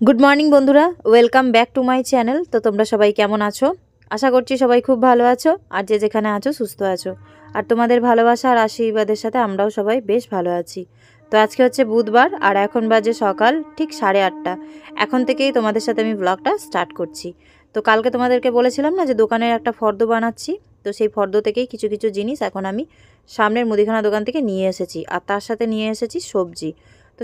Good morning বন্ধুরা, welcome back to my channel. তো তোমরা সবাই কেমন আছো? আশা করছি সবাই খুব ভালো আছো, আর যে যেখানে আছো সুস্থ আছো। আর তোমাদের ভালোবাসা আর আশীর্বাদের সাথে আমরাও সবাই বেশ ভালো আছি। তো আজকে হচ্ছে বুধবার, আর এখন বাজে সকাল ঠিক 8:30। এখন থেকেই তোমাদের সাথে আমি ব্লগটা স্টার্ট করছি। তো কালকে তোমাদেরকে বলেছিলাম না যে দোকানের একটা ফর্দ বানাচ্ছি, তো সেই ফর্দ থেকেই কিছু কিছু জিনিস এখন আমি সামনের মুদিখানা দোকান থেকে নিয়ে এসেছি, আর তার সাথে নিয়ে এসেছি সবজি। তো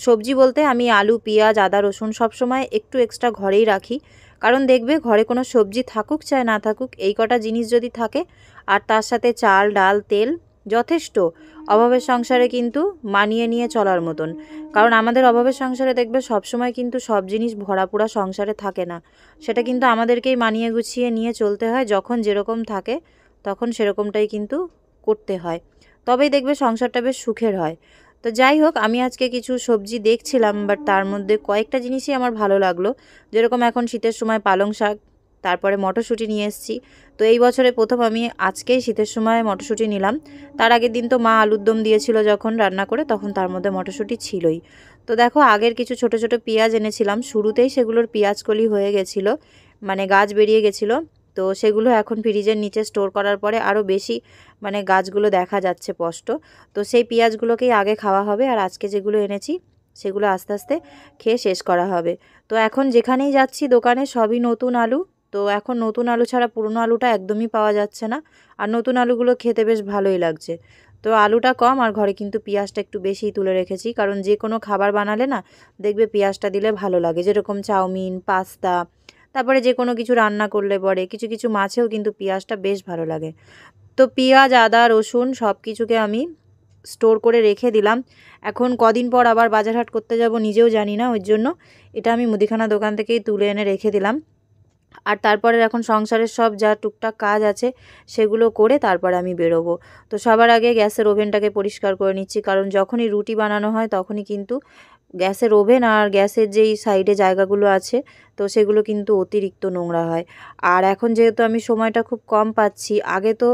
সবজি বলতে আমি আলু, পেঁয়াজ, আদা, রসুন সবসময় একটু এক্সট্রা ঘরেই রাখি। কারণ দেখবে ঘরে কোনো সবজি থাকুক চাই না থাকুক, এই কটা জিনিস যদি থাকে আর তার সাথে চাল, ডাল, তেল যথেষ্ট অভাবের সংসারে কিন্তু মানিয়ে নিয়ে চলার মতন। কারণ আমাদের অভাবের সংসারে দেখবে সবসময় কিন্তু সব জিনিস ভরাপুরা সংসারে থাকে না। সেটা কিন্তু আমাদেরকেই মানিয়ে গুছিয়ে নিয়ে চলতে হয়। যখন যেরকম থাকে তখন সেরকমটাই কিন্তু করতে হয়, তবেই দেখবে সংসারটা বেশ সুখের হয়। তো যাই হোক, আমি আজকে কিছু সবজি দেখছিলাম, বাট তার মধ্যে কয়েকটা জিনিসই আমার ভালো লাগলো। যেরকম এখন শীতের সময় পালং শাক, তারপরে মটরশুঁটি নিয়ে এসেছি। তো এই বছরে প্রথম আমি আজকেই শীতের সময় মটরশুঁটি নিলাম। তার আগের দিন তো মা আলুর দম দিয়েছিল যখন রান্না করে, তখন তার মধ্যে মটরশুঁটি ছিলই। তো দেখো, আগের কিছু ছোট ছোট পেঁয়াজ এনেছিলাম, শুরুতেই সেগুলোর পেঁয়াজ কলি হয়ে গেছিলো, মানে গাছ বেরিয়ে গেছিলো। তো সেগুলো এখন ফ্রিজের নিচে স্টোর করার পরে আরও বেশি মানে গাছগুলো দেখা যাচ্ছে স্পষ্ট। তো সেই পেঁয়াজগুলোকেই আগে খাওয়া হবে, আর আজকে যেগুলো এনেছি সেগুলো আস্তে আস্তে খেয়ে শেষ করা হবে। তো এখন যেখানেই যাচ্ছি দোকানে সবই নতুন আলু। তো এখন নতুন আলু ছাড়া পুরনো আলুটা একদমই পাওয়া যাচ্ছে না, আর নতুন আলুগুলো খেতে বেশ ভালোই লাগছে। তো আলুটা কম, আর ঘরে কিন্তু পেঁয়াজটা একটু বেশিই তুলে রেখেছি, কারণ যে কোনো খাবার বানালে না দেখবে পেঁয়াজটা দিলে ভালো লাগে। যেরকম চাউমিন, পাস্তা, তারপরে যে কোনো কিছু রান্না করলে পরে কিছু কিছু মাছেও কিন্তু পেঁয়াজটা বেশ ভালো লাগে। তো পেঁয়াজ, আদা, রসুন সব কিছুকে আমি স্টোর করে রেখে দিলাম। এখন কদিন পর আবার বাজারহাট করতে যাব নিজেও জানি না, ওই জন্য এটা আমি মুদিখানা দোকান থেকেই তুলে এনে রেখে দিলাম। আর তারপরে এখন সংসারের সব যা টুকটাক কাজ আছে সেগুলো করে তারপরে আমি বেরোবো। তো সবার আগে গ্যাসের ওভেনটাকে পরিষ্কার করে নিচ্ছি, কারণ যখনই রুটি বানানো হয় তখনই কিন্তু গ্যাসের ওভেন আর গ্যাসের যেই সাইডে জায়গাগুলো আছে তো সেগুলো কিন্তু অতিরিক্ত নোংরা হয়। আর এখন যেহেতু আমি সময়টা খুব কম পাচ্ছি, আগে তো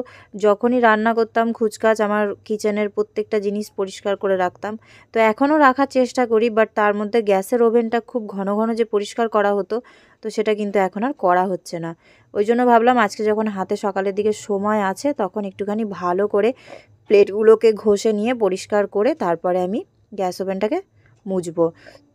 যখনই রান্না করতাম খুচখাচ আমার কিচেনের প্রত্যেকটা জিনিস পরিষ্কার করে রাখতাম। তো এখনও রাখার চেষ্টা করি, বাট তার মধ্যে গ্যাসের ওভেনটা খুব ঘন ঘন যে পরিষ্কার করা হতো, তো সেটা কিন্তু এখন আর করা হচ্ছে না। ওই জন্য ভাবলাম আজকে যখন হাতে সকালের দিকে সময় আছে তখন একটুখানি ভালো করে প্লেটগুলোকে ঘষে নিয়ে পরিষ্কার করে তারপরে আমি গ্যাস ওভেনটাকে মুছবো।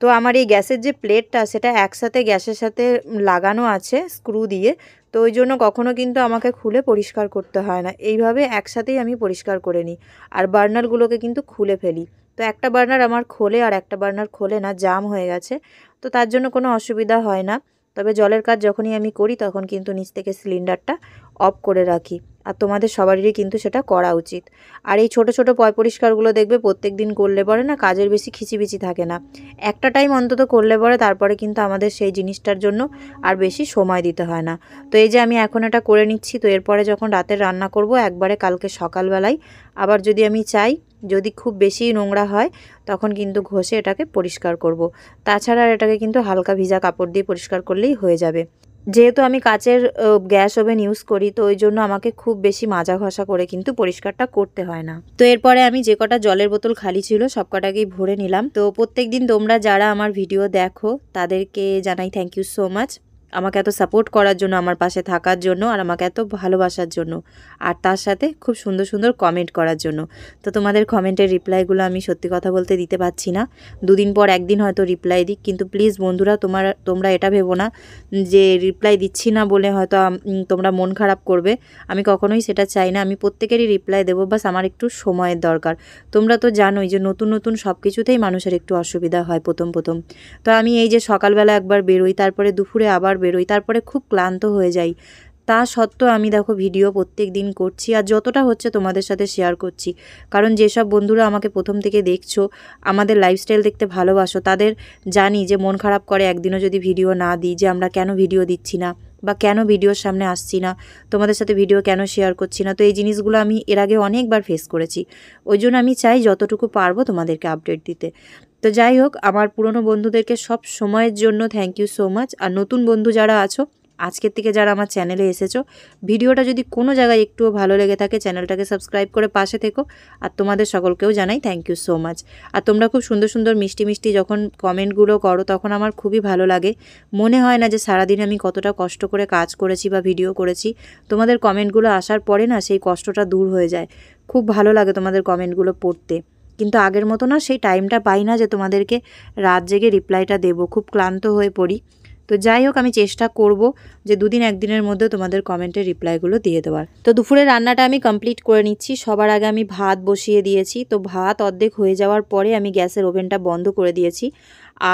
তো আমার এই গ্যাসের যে প্লেটটা সেটা একসাথে গ্যাসের সাথে লাগানো আছে স্ক্রু দিয়ে, তো ওই জন্য কখনো কিন্তু আমাকে খুলে পরিষ্কার করতে হয় না, এইভাবে একসাথেই আমি পরিষ্কার করে নিই। আর বার্নারগুলোকে কিন্তু খুলে ফেলি। তো একটা বার্নার আমার খোলে আর একটা বার্নার খোলে না, জাম হয়ে গেছে। তো তার জন্য কোনো অসুবিধা হয় না। তবে জলের কাজ যখনই আমি করি তখন কিন্তু নিচ থেকে সিলিন্ডারটা অফ করে রাখি, আর তোমাদের সবারই কিন্তু সেটা করা উচিত। আর এই ছোট ছোট পয় পরিষ্কারগুলো দেখবে প্রত্যেক দিন করলে পরে না কাজের বেশি খিচিবিচি থাকে না। একটা টাইম অন্তত করলে পরে তারপরে কিন্তু আমাদের সেই জিনিসটার জন্য আর বেশি সময় দিতে হয় না। তো এই যে আমি এখন এটা করে নিচ্ছি, তো এরপরে যখন রাতের রান্না করব একবারে কালকে সকালবেলায় আবার যদি আমি চাই, যদি খুব বেশি নোংরা হয় তখন কিন্তু ঘষে এটাকে পরিষ্কার করব। তাছাড়া আর এটাকে কিন্তু হালকা ভিজা কাপড় দিয়ে পরিষ্কার করলেই হয়ে যাবে। যেহেতু আমি কাচের গ্যাস ওভেন ইউজ করি, তো ওই জন্য আমাকে খুব বেশি মাজা ঘষা করে কিন্তু পরিষ্কারটা করতে হয় না। তো এরপরে আমি যে কটা জলের বোতল খালি ছিল সব কটাকেই ভরে নিলাম। তো প্রত্যেকদিন তোমরা যারা আমার ভিডিও দেখো তাদেরকে জানাই থ্যাংক ইউ সো মাচ, আমাকে এত সাপোর্ট করার জন্য, আমার পাশে থাকার জন্য, আর আমাকে এত ভালোবাসার জন্য, আর তার সাথে খুব সুন্দর সুন্দর কমেন্ট করার জন্য। তো তোমাদের কমেন্টের রিপ্লাইগুলো আমি সত্যি কথা বলতে দিতে পারছি না, দুদিন পর একদিন হয়তো রিপ্লাই দিই, কিন্তু প্লিজ বন্ধুরা তোমরা এটা ভেবো না যে রিপ্লাই দিচ্ছি না বলে হয়তো তোমরা মন খারাপ করবে। আমি কখনোই সেটা চাই না, আমি প্রত্যেকেরই রিপ্লাই দেবো, বাস আমার একটু সময়ের দরকার। তোমরা তো জানোই যে নতুন নতুন সব কিছুতেই মানুষের একটু অসুবিধা হয় প্রথম প্রথম। তো আমি এই যে সকালবেলা একবার বেরোই, তারপরে দুপুরে আবার বেরোই, তারপরে খুব ক্লান্ত হয়ে যাই। তা সত্ত্বেও আমি দেখো ভিডিও প্রত্যেক দিন করছি, আর যতটা হচ্ছে তোমাদের সাথে শেয়ার করছি। কারণ যেসব বন্ধুরা আমাকে প্রথম থেকে দেখছো, আমাদের লাইফস্টাইল দেখতে ভালোবাসো, তাদের জানি যে মন খারাপ করে একদিনও যদি ভিডিও না দিই, যে আমরা কেন ভিডিও দিচ্ছি না বা কেন ভিডিওর সামনে আসছি না, তোমাদের সাথে ভিডিও কেন শেয়ার করছি না। তো এই জিনিসগুলো আমি এর আগে অনেকবার ফেস করেছি, ওই জন্য আমি চাই যতটুকু পারবো তোমাদেরকে আপডেট দিতে। তো যাই হোক, আমার পুরনো বন্ধুদেরকে সব সময়ের জন্য থ্যাংক ইউ সো মাচ, আর নতুন বন্ধু যারা আছো আজকের থেকে যারা আমার চ্যানেলে এসেছো, ভিডিওটা যদি কোনো জায়গায় একটুও ভালো লেগে থাকে চ্যানেলটাকে সাবস্ক্রাইব করে পাশে থেকো। আর তোমাদের সকলকেও জানাই থ্যাংক ইউ সো মাচ। আর তোমরা খুব সুন্দর সুন্দর মিষ্টি মিষ্টি যখন কমেন্টগুলো করো তখন আমার খুবই ভালো লাগে। মনে হয় না যে সারাদিন আমি কতটা কষ্ট করে কাজ করেছি বা ভিডিও করেছি, তোমাদের কমেন্টগুলো আসার পরে না সেই কষ্টটা দূর হয়ে যায়। খুব ভালো লাগে তোমাদের কমেন্টগুলো পড়তে। কিন্তু আগের মতো না সেই টাইমটা পাই না যে তোমাদেরকে রাত জেগে রিপ্লাইটা দেবো, খুব ক্লান্ত হয়ে পড়ি। তো যাই হোক, আমি চেষ্টা করব যে 2 দিন 1 দিনের মধ্যে তোমাদের কমেন্টের রিপ্লাইগুলো দিয়ে দেওয়ার। তো দুপুরের রান্নাটা আমি কমপ্লিট করে নিচ্ছি। সবার আগে আমি ভাত বসিয়ে দিয়েছি। তো ভাত অর্ধেক হয়ে যাওয়ার পরে আমি গ্যাসের ওভেনটা বন্ধ করে দিয়েছি।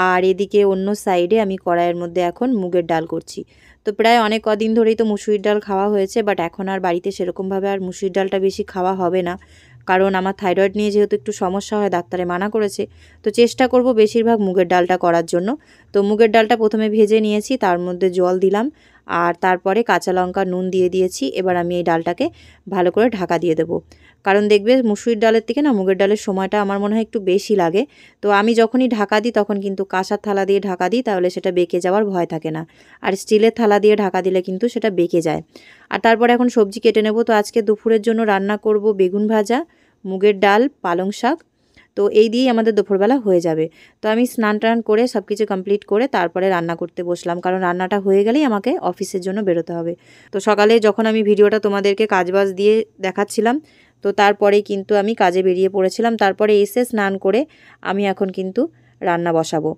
আর এদিকে অন্য সাইডে আমি কড়াইয়ের মধ্যে এখন মুগের ডাল করছি। তো প্রায় অনেক কদিন ধরেই তো মুসুরির ডাল খাওয়া হয়েছে, বাট এখন আর বাড়িতে সেরকমভাবে আর মুসুরির ডালটা বেশি খাওয়া হবে না, কারণ আমার থাইরয়েড নিয়ে যেহেতু একটু সমস্যা হয়, ডাক্তারে মানা করেছে। তো চেষ্টা করব বেশিরভাগ মুগের ডালটা করার জন্য। তো মুগের ডালটা প্রথমে ভেজে নিয়েছি, তার মধ্যে জল দিলাম আর তারপরে কাঁচা লঙ্কা নুন দিয়ে দিয়েছি। এবার আমি এই ডালটাকে ভালো করে ঢাকা দিয়ে দেবো, কারণ দেখবে মুসুরির ডালের থেকে না মুগের ডালের সময়টা আমার মনে হয় একটু বেশি লাগে। তো আমি যখনই ঢাকা দিই তখন কিন্তু কাঁসার থালা দিয়ে ঢাকা দিই, তাহলে সেটা বেঁকে যাওয়ার ভয় থাকে না। আর স্টিলের থালা দিয়ে ঢাকা দিলে কিন্তু সেটা বেঁকে যায়। আর তারপরে এখন সবজি কেটে নেব। তো আজকে দুপুরের জন্য রান্না করব বেগুন ভাজা, মুগের ডাল, পালং শাক। তো এই দিয়েই আমাদের দুপুরবেলা হয়ে যাবে। তো আমি স্নান টান করে সব কিছু কমপ্লিট করে তারপরে রান্না করতে বসলাম, কারণ রান্নাটা হয়ে গেলেই আমাকে অফিসের জন্য বেরোতে হবে। তো সকালে যখন আমি ভিডিওটা তোমাদেরকে কাজবাজ দিয়ে দেখাচ্ছিলাম, তো তারপরেই কিন্তু আমি কাজে বেরিয়ে পড়েছিলাম। তারপরে এসে স্নান করে আমি এখন কিন্তু রান্না বসাবো।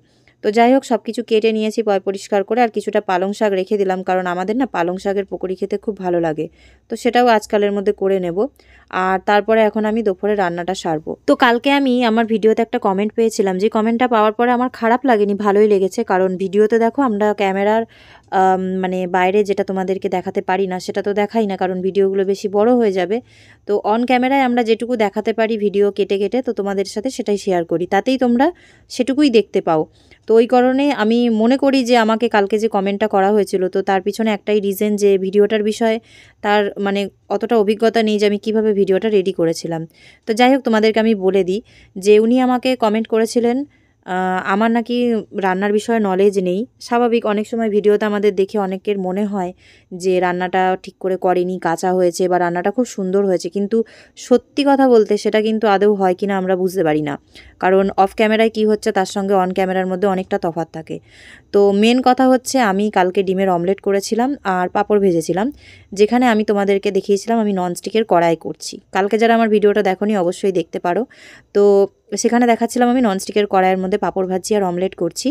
তো যাই হোক, সব কিছু কেটে নিয়েছি পরিষ্কার করে, আর কিছুটা পালং শাক রেখে দিলাম, কারণ আমাদের না পালং শাকের পকোড়ি খেতে খুব ভালো লাগে। তো সেটাও আজকালের মধ্যে করে নেব। আর তারপরে এখন আমি দুপুরে রান্নাটা সারবো। তো কালকে আমি আমার ভিডিওতে একটা কমেন্ট পেয়েছিলাম, যে কমেন্টটা পাওয়ার পরে আমার খারাপ লাগেনি, ভালোই লেগেছে। কারণ ভিডিওতে দেখো আমরা ক্যামেরার মানে বাইরে যেটা তোমাদেরকে দেখাতে পারি না সেটা তো দেখাই না, কারণ ভিডিওগুলো বেশি বড় হয়ে যাবে। তো অন ক্যামেরায় আমরা যেটুকু দেখাতে পারি ভিডিও কেটে কেটে, তো তোমাদের সাথে সেটাই শেয়ার করি, তাতেই তোমরা সেটুকুই দেখতে পাও। তো ওই কারণে আমি মনে করি যে আমাকে কালকে যে কমেন্টটা করা হয়েছিল, তো তার পিছনে একটাই রিজন, যে ভিডিওটার বিষয়ে তার মানে অতটা অভিজ্ঞতা নেই যে আমি কিভাবে ভিডিওটা রেডি করেছিলাম। তো যাই হোক, তোমাদেরকে আমি বলে দিই যে উনি আমাকে কমেন্ট করেছিলেন আমার নাকি রান্নার বিষয়ে নলেজ নেই। স্বাভাবিক, অনেক সময় ভিডিওতে আমাদের দেখে অনেকের মনে হয় যে রান্নাটা ঠিক করে করেনি, কাঁচা হয়েছে, বা রান্নাটা খুব সুন্দর হয়েছে, কিন্তু সত্যি কথা বলতে সেটা কিন্তু আদৌ হয় কিনা আমরা বুঝতে পারি না, কারণ অফ ক্যামেরায় কী হচ্ছে তার সঙ্গে অন ক্যামেরার মধ্যে অনেকটা তফাৎ থাকে। তো মেন কথা হচ্ছে, আমি কালকে ডিমের অমলেট করেছিলাম আর পাঁপড় ভেজেছিলাম, যেখানে আমি তোমাদেরকে দেখিয়েছিলাম আমি ননস্টিকের কড়াই করছি। কালকে যারা আমার ভিডিওটা দেখোনি অবশ্যই দেখতে পারো। তো সেখানে দেখাচ্ছিলাম আমি ননস্টিকের কড়াইয়ের মধ্যে পাঁপড় ভাজি আর অমলেট করছি,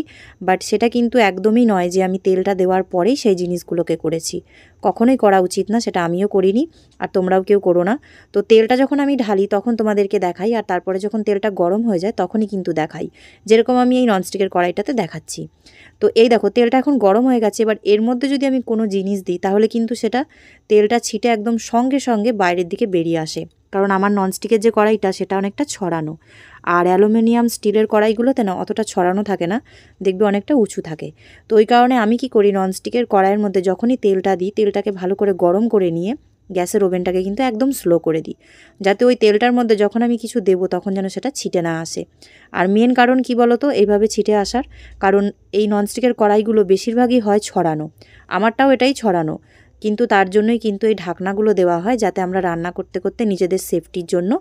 বাট সেটা কিন্তু একদমই নয় যে আমি তেলটা দেওয়ার পরেই সেই জিনিসগুলোকে করেছি। কখনোই করা উচিত না, সেটা আমিও করিনি আর তোমরাও কেউ করো না। তো তেলটা যখন আমি ঢালি তখন তোমাদেরকে দেখাই, আর তারপরে যখন তেলটা গরম হয়ে যায় তখনই কিন্তু দেখাই, যেরকম আমি এই ননস্টিকের কড়াইটাতে দেখাচ্ছি। তো এই দেখো, তেলটা এখন গরম হয়ে গেছে। এবার এর মধ্যে যদি আমি কোনো জিনিস দিই তাহলে কিন্তু সেটা তেলটা ছিটে একদম সঙ্গে সঙ্গে বাইরের দিকে বেরিয়ে আসে, কারণ আমার ননস্টিকের যে কড়াইটা সেটা অনেকটা ছড়ানো, আর অ্যালুমিনিয়াম স্টিলের কড়াইগুলোতে না অতটা ছড়ানো থাকে না, দেখবে অনেকটা উঁচু থাকে। তো ওই কারণে আমি কি করি, ননস্টিকের কড়াইয়ের মধ্যে যখনই তেলটা দিই তেলটাকে ভালো করে গরম করে নিয়ে গ্যাসের ওভেনটাকে কিন্তু একদম স্লো করে দিই, যাতে ওই তেলটার মধ্যে যখন আমি কিছু দেবো তখন যেন সেটা ছিটে না আসে। আর মেন কারণ কি বলো তো এইভাবে ছিটে আসার কারণ, এই ননস্টিকের কড়াইগুলো বেশিরভাগই হয় ছড়ানো, আমারটাও এটাই ছড়ানো, কিন্তু তার জন্যই কিন্তু এই ঢাকনাগুলো দেওয়া হয়, যাতে আমরা রান্না করতে করতে নিজেদের সেফটির জন্য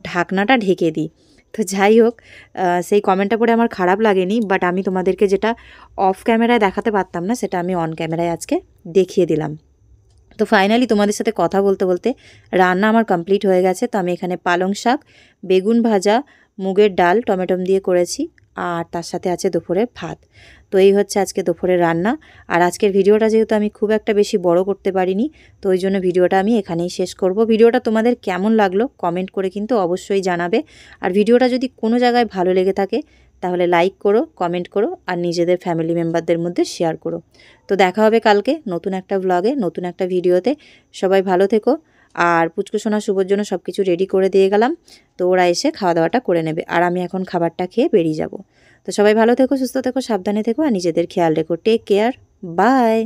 ঢাকনাটা ঢেকে দিই। তো যাই হোক, সেই কমেন্টটা পড়ে আমার খারাপ লাগেনি, বাট আমি তোমাদেরকে যেটা অফ ক্যামেরায় দেখাতে পারতাম না সেটা আমি অন ক্যামেরায় আজকে দেখিয়ে দিলাম। তো ফাইনালি তোমাদের সাথে কথা বলতে বলতে রান্না আমার কমপ্লিট হয়ে গেছে। তো আমি এখানে পালং শাক, বেগুন ভাজা, মুগের ডাল টমেটো দিয়ে করেছি, আর তার সাথে আছে দুপুরের ভাত। তো এই হচ্ছে আজকে দুপুরের রান্না। আর আজকের ভিডিওটা যেহেতু আমি খুব একটা বেশি বড় করতে পারিনি, তো ওই জন্য ভিডিওটা আমি এখানেই শেষ করব। ভিডিওটা তোমাদের কেমন লাগলো কমেন্ট করে কিন্তু অবশ্যই জানাবে। আর ভিডিওটা যদি কোনো জায়গায় ভালো লেগে থাকে তাহলে লাইক করো, কমেন্ট করো, আর নিজেদের ফ্যামিলি মেম্বারদের মধ্যে শেয়ার করো। তো দেখা হবে কালকে নতুন একটা ব্লগে, নতুন একটা ভিডিওতে। সবাই ভালো থেকো। আর পুচকু সোনা শুভর জন্য সব কিছু রেডি করে দিয়ে গেলাম, তো ওরা এসে খাওয়া দাওয়াটা করে নেবে, আর আমি এখন খাবারটা খেয়ে বেরিয়ে যাব। তো সবাই ভালো থেকো, সুস্থ থেকো, সাবধানে থেকো, আর নিজেদের খেয়াল রেখো। Take care, by.